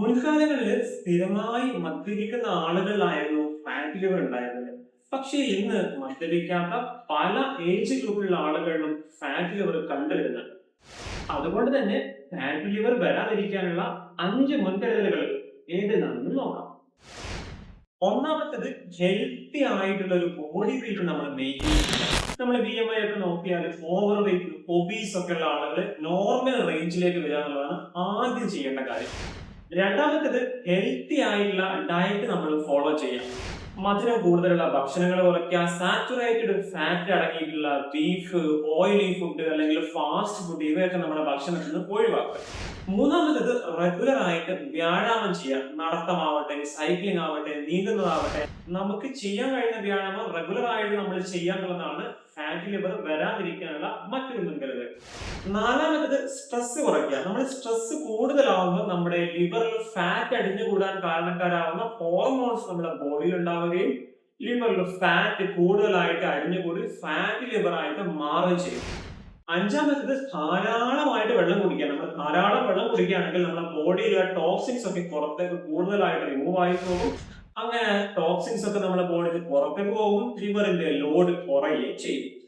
മുൻകാലങ്ങളിൽ സ്ഥിരമായി മദ്യപിക്കുന്ന ആളുകളിലായിരുന്നു ഫാറ്റ് ലിവർ ഉണ്ടായിരുന്നത്. പക്ഷേ ഇന്ന് മദ്യപിക്കാത്ത പല ഏജ് ഗ്രൂപ്പിലുള്ള ആളുകളിലും ഫാറ്റ് ലിവർ കണ്ടുവരുന്നുണ്ട്. അതുകൊണ്ട് തന്നെ ഫാറ്റ് ലിവർ വരാതിരിക്കാനുള്ള 5 മുൻകരുതലുകൾ ഏതെന്നാണെന്ന് നോക്കാം. ഒന്നാമത്തേത് ഹെൽത്തി ആയിട്ടുള്ള ഒരു ബോഡി വെയിറ്റ് നമ്മൾ മെയിൻറ്റെയിൻ ചെയ്യുക. നമ്മൾ BMI ഒക്കെ നോക്കിയാൽ ഓവർ വെയിറ്റ്, ഒബീസ് ഒക്കെ ഉള്ള ആളുകൾ നോർമൽ റേഞ്ചിലേക്ക് വരിക എന്നുള്ളതാണ് ആദ്യം ചെയ്യേണ്ട കാര്യം. രണ്ടാമത്തേത് ഹെൽത്തി ആയിട്ടുള്ള ഡയറ്റ് നമ്മൾ ഫോളോ ചെയ്യാം. മധുരം കൂടുതലുള്ള ഭക്ഷണങ്ങൾ കുറയ്ക്കുക, സാച്ചുറേറ്റഡ് ഫാറ്റ് അടങ്ങിയിട്ടുള്ള ബീഫ്, ഓയിലി ഫുഡ് അല്ലെങ്കിൽ ഫാസ്റ്റ് ഫുഡ് ഇവയൊക്കെ നമ്മുടെ ഭക്ഷണത്തിൽ നിന്ന് ഒഴിവാക്കുക. മൂന്നാമത്തേത് റെഗുലർ ആയിട്ട് വ്യായാമം ചെയ്യാം. നടത്തമാവട്ടെ, സൈക്ലിംഗ് ആവട്ടെ, നീന്തുന്നതാവട്ടെ, നമുക്ക് ചെയ്യാൻ കഴിയുന്ന വ്യായാമം റെഗുലർ ആയിട്ട് നമ്മൾ ചെയ്യാന്നുള്ളതാണ് ഫാറ്റ് ലിവർ വരാതിരിക്കാനുള്ള മറ്റൊരു മുൻകരുതൽ. നാലാമത്തത് സ്ട്രെസ് കുറയ്ക്കുക. നമ്മൾ സ്ട്രെസ് കൂടുതലാവുമ്പോൾ നമ്മുടെ ലിവറിൽ ഫാറ്റ് അടിഞ്ഞുകൂടാൻ കാരണക്കാരാവുന്ന ഹോർമോൺസ് നമ്മുടെ ബോഡിയിൽ ഉണ്ടാവുകയും ലിവറിൽ ഫാറ്റ് കൂടുതലായിട്ട് അടിഞ്ഞുകൂടി ഫാറ്റ് ലിവർ ആയിട്ട് മാറുകയും ചെയ്യും. അഞ്ചാമത്തത് ധാരാളമായിട്ട് വെള്ളം കുടിക്കുക. നമ്മൾ ധാരാളം വെള്ളം കുടിക്കുകയാണെങ്കിൽ നമ്മുടെ ബോഡിയിലെ ടോക്സിൻസ് ഒക്കെ പുറത്തേക്ക് കൂടുതലായിട്ട് റിമൂവ് ആയി പോകും. അങ്ങനെ ടോക്സിൻസ് ഒക്കെ നമ്മുടെ ബോഡിയിൽ പുറത്തേക്ക് പോകും, ലിവറിന്റെ ലോഡ് കുറയുകയും ചെയ്യും.